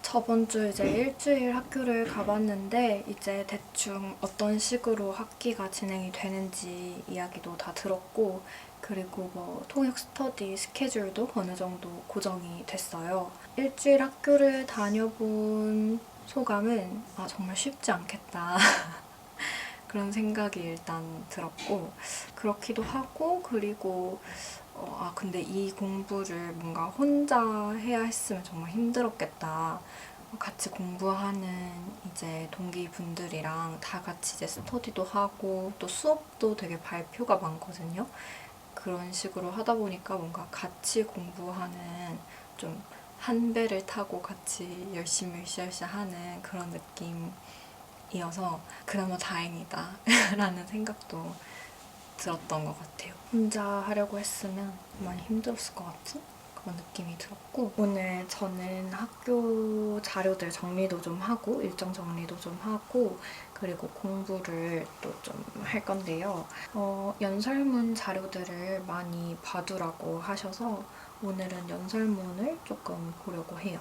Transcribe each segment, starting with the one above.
저번 주 이제 일주일 학교를 가봤는데 이제 대충 어떤 식으로 학기가 진행이 되는지 이야기도 다 들었고, 그리고 뭐 통역 스터디 스케줄도 어느 정도 고정이 됐어요. 일주일 학교를 다녀본 소감은 정말 쉽지 않겠다. 그런 생각이 일단 들었고, 그렇기도 하고, 그리고 근데 이 공부를 뭔가 혼자 해야 했으면 정말 힘들었겠다. 같이 공부하는 이제 동기분들이랑 다 같이 이제 스터디도 하고 또 수업도 되게 발표가 많거든요. 그런 식으로 하다 보니까 뭔가 같이 공부하는, 좀 한 배를 타고 같이 열심히 으쌰으쌰 하는 그런 느낌이어서 그나마 다행이다 라는 생각도 들었던 것 같아요. 혼자 하려고 했으면 많이 힘들었을 것 같은 그런 느낌이 들었고, 오늘 저는 학교 자료들 정리도 좀 하고 일정 정리도 좀 하고 그리고 공부를 또 좀 할 건데요. 연설문 자료들을 많이 봐두라고 하셔서 오늘은 연설문을 조금 보려고 해요.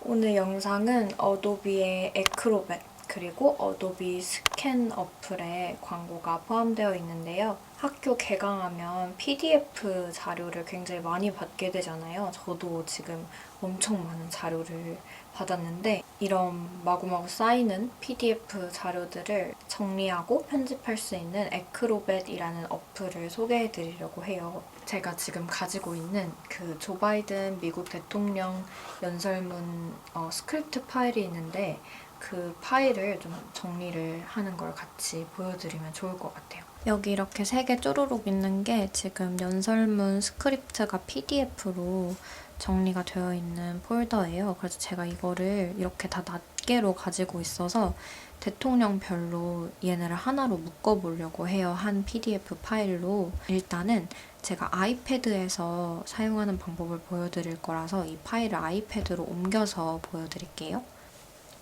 오늘 영상은 어도비의 애크로벳 그리고 어도비 스캔 어플에 광고가 포함되어 있는데요. 학교 개강하면 PDF 자료를 굉장히 많이 받게 되잖아요. 저도 지금 엄청 많은 자료를 받았는데 이런 마구마구 쌓이는 PDF 자료들을 정리하고 편집할 수 있는 애크로벳이라는 어플을 소개해드리려고 해요. 제가 지금 가지고 있는 그 조 바이든 미국 대통령 연설문 스크립트 파일이 있는데 그 파일을 좀 정리를 하는 걸 같이 보여드리면 좋을 것 같아요. 여기 이렇게 3개 쪼르륵 있는 게 지금 연설문 스크립트가 PDF로 정리가 되어 있는 폴더예요. 그래서 제가 이거를 이렇게 다 낱개로 가지고 있어서 대통령별로 얘네를 하나로 묶어보려고 해요. 한 PDF 파일로. 일단은 제가 아이패드에서 사용하는 방법을 보여드릴 거라서 이 파일을 아이패드로 옮겨서 보여드릴게요.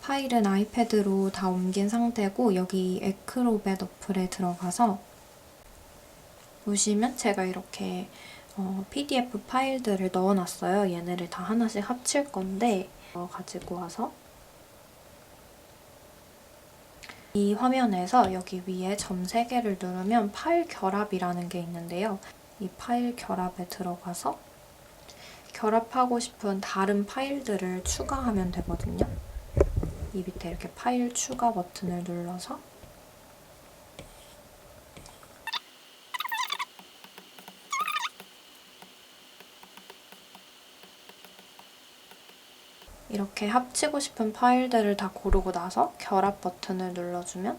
파일은 아이패드로 다 옮긴 상태고 여기 애크로벳 어플에 들어가서 보시면 제가 이렇게 PDF 파일들을 넣어놨어요. 얘네를 다 하나씩 합칠 건데 가지고 와서 이 화면에서 여기 위에 점 3개를 누르면 파일 결합이라는 게 있는데요. 이 파일 결합에 들어가서 결합하고 싶은 다른 파일들을 추가하면 되거든요. 이 밑에 이렇게 파일 추가 버튼을 눌러서 이렇게 합치고 싶은 파일들을 다 고르고 나서 결합 버튼을 눌러주면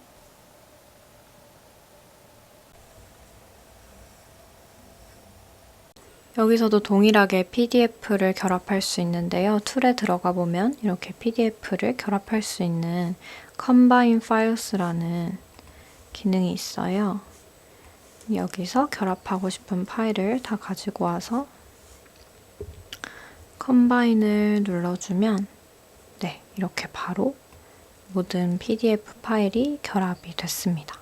여기서도 동일하게 PDF를 결합할 수 있는데요. 툴에 들어가 보면 이렇게 PDF를 결합할 수 있는 Combine Files라는 기능이 있어요. 여기서 결합하고 싶은 파일을 다 가지고 와서 컴바인을 눌러주면 네, 이렇게 바로 모든 PDF 파일이 결합이 됐습니다.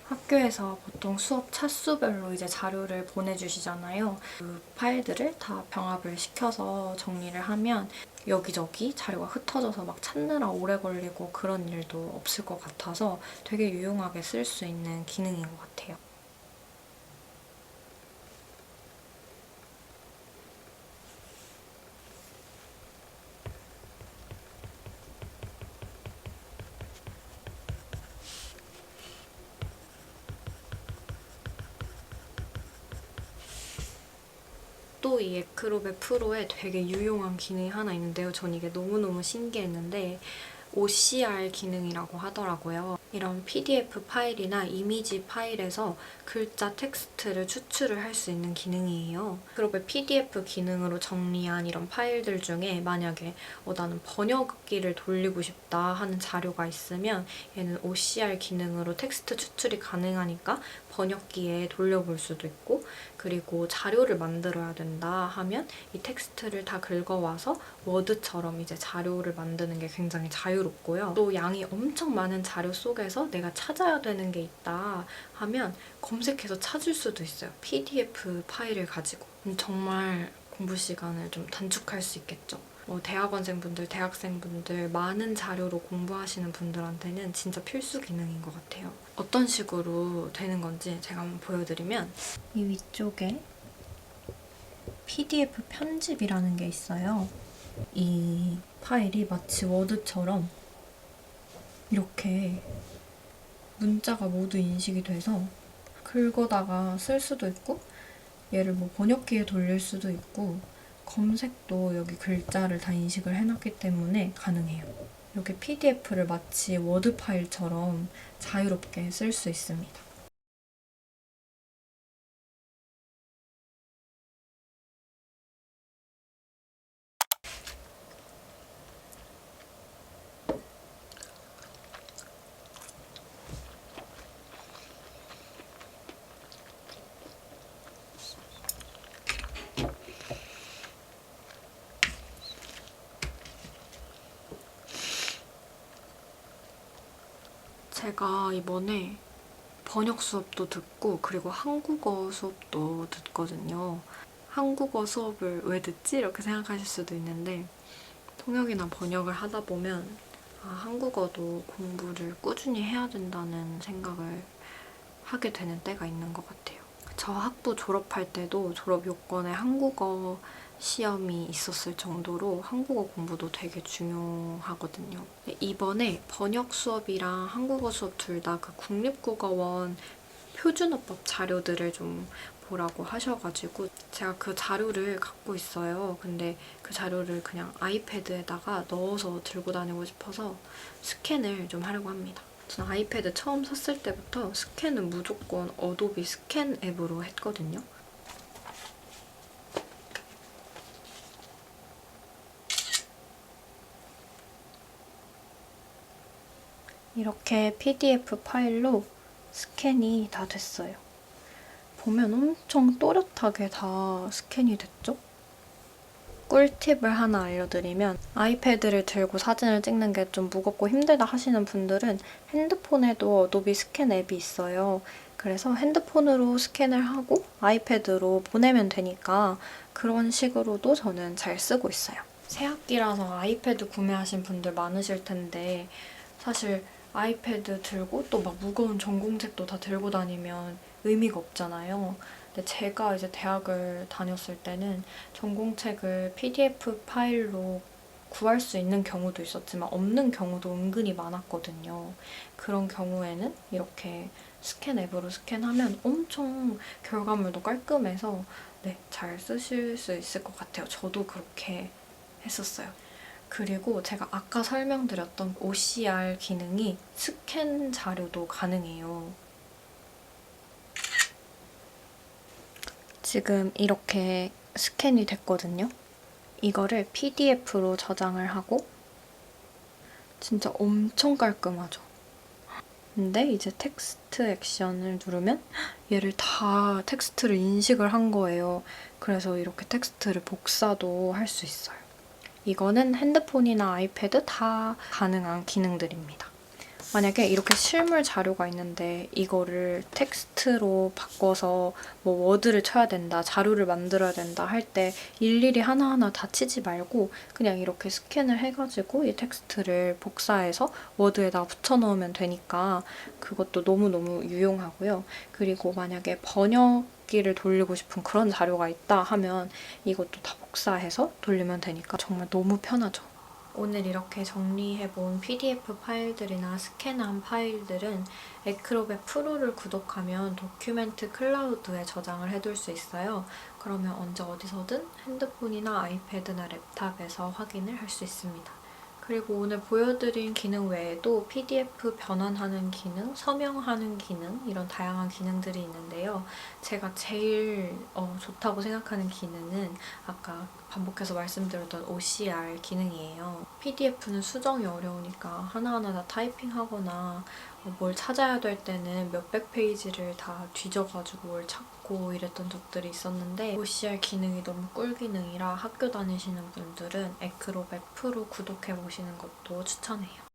학교에서 보통 수업 차수별로 이제 자료를 보내주시잖아요. 그 파일들을 다 병합을 시켜서 정리를 하면 여기저기 자료가 흩어져서 막 찾느라 오래 걸리고 그런 일도 없을 것 같아서 되게 유용하게 쓸 수 있는 기능인 것 같아요. 또 이 애크로벳 프로에 되게 유용한 기능이 하나 있는데요. 전 이게 너무너무 신기했는데 OCR 기능이라고 하더라고요. 이런 PDF 파일이나 이미지 파일에서 글자 텍스트를 추출을 할 수 있는 기능이에요. 그리고 PDF 기능으로 정리한 이런 파일들 중에 만약에 나는 번역기를 돌리고 싶다 하는 자료가 있으면 얘는 OCR 기능으로 텍스트 추출이 가능하니까 번역기에 돌려볼 수도 있고, 그리고 자료를 만들어야 된다 하면 이 텍스트를 다 긁어와서 워드처럼 이제 자료를 만드는 게 굉장히 자유롭고요. 또 양이 엄청 많은 자료 속에서 내가 찾아야 되는 게 있다 하면 검색해서 찾을 수도 있어요. PDF 파일을 가지고. 정말 공부 시간을 좀 단축할 수 있겠죠. 대학원생분들, 대학생분들 많은 자료로 공부하시는 분들한테는 진짜 필수 기능인 것 같아요. 어떤 식으로 되는 건지 제가 한번 보여드리면, 이 위쪽에 PDF 편집이라는 게 있어요. 이 파일이 마치 워드처럼 이렇게 문자가 모두 인식이 돼서 긁어다가 쓸 수도 있고, 얘를 뭐 번역기에 돌릴 수도 있고, 검색도 여기 글자를 다 인식을 해놨기 때문에 가능해요. 이렇게 PDF를 마치 워드 파일처럼 자유롭게 쓸 수 있습니다. 제가 이번에 번역 수업도 듣고 그리고 한국어 수업도 듣거든요. 한국어 수업을 왜 듣지? 이렇게 생각하실 수도 있는데, 통역이나 번역을 하다 보면 한국어도 공부를 꾸준히 해야 된다는 생각을 하게 되는 때가 있는 것 같아요. 저 학부 졸업할 때도 졸업 요건에 한국어 시험이 있었을 정도로 한국어 공부도 되게 중요하거든요. 이번에 번역 수업이랑 한국어 수업 둘 다 그 국립국어원 표준어법 자료들을 좀 보라고 하셔가지고 제가 그 자료를 갖고 있어요. 근데 그 자료를 그냥 아이패드에다가 넣어서 들고 다니고 싶어서 스캔을 좀 하려고 합니다. 저는 아이패드 처음 샀을 때부터 스캔은 무조건 어도비 스캔 앱으로 했거든요. 이렇게 PDF 파일로 스캔이 다 됐어요. 보면 엄청 또렷하게 다 스캔이 됐죠? 꿀팁을 하나 알려드리면, 아이패드를 들고 사진을 찍는 게 좀 무겁고 힘들다 하시는 분들은 핸드폰에도 어도비 스캔 앱이 있어요. 그래서 핸드폰으로 스캔을 하고 아이패드로 보내면 되니까 그런 식으로도 저는 잘 쓰고 있어요. 새학기라서 아이패드 구매하신 분들 많으실 텐데, 사실 아이패드 들고 또 막 무거운 전공책도 다 들고 다니면 의미가 없잖아요. 근데 제가 이제 대학을 다녔을 때는 전공책을 PDF 파일로 구할 수 있는 경우도 있었지만 없는 경우도 은근히 많았거든요. 그런 경우에는 이렇게 스캔 앱으로 스캔하면 엄청 결과물도 깔끔해서 잘 쓰실 수 있을 것 같아요. 저도 그렇게 했었어요. 그리고 제가 아까 설명드렸던 OCR 기능이 스캔 자료도 가능해요. 지금 이렇게 스캔이 됐거든요. 이거를 PDF로 저장을 하고 진짜 엄청 깔끔하죠. 근데 이제 텍스트 액션을 누르면 얘를 다 텍스트를 인식을 한 거예요. 그래서 이렇게 텍스트를 복사도 할 수 있어요. 이거는 핸드폰이나 아이패드 다 가능한 기능들입니다. 만약에 이렇게 실물 자료가 있는데 이거를 텍스트로 바꿔서 뭐 워드를 쳐야 된다, 자료를 만들어야 된다 할 때 일일이 하나하나 다 치지 말고 그냥 이렇게 스캔을 해가지고 이 텍스트를 복사해서 워드에다가 붙여넣으면 되니까 그것도 너무너무 유용하고요. 그리고 만약에 번역기를 돌리고 싶은 그런 자료가 있다 하면 이것도 다 복사해서 돌리면 되니까 정말 너무 편하죠. 오늘 이렇게 정리해본 PDF 파일들이나 스캔한 파일들은 에크로벳 프로를 구독하면 도큐멘트 클라우드에 저장을 해둘 수 있어요. 그러면 언제 어디서든 핸드폰이나 아이패드나 랩탑에서 확인을 할 수 있습니다. 그리고 오늘 보여드린 기능 외에도 PDF 변환하는 기능, 서명하는 기능 이런 다양한 기능들이 있는데요. 제가 제일 좋다고 생각하는 기능은 아까 반복해서 말씀드렸던 OCR 기능이에요. PDF는 수정이 어려우니까 하나하나 다 타이핑하거나 뭘 찾아야 될 때는 몇백 페이지를 다 뒤져가지고 뭘 찾고 이랬던 적들이 있었는데 OCR 기능이 너무 꿀 기능이라 학교 다니시는 분들은 에크로백 프로 구독해보시는 것도 추천해요.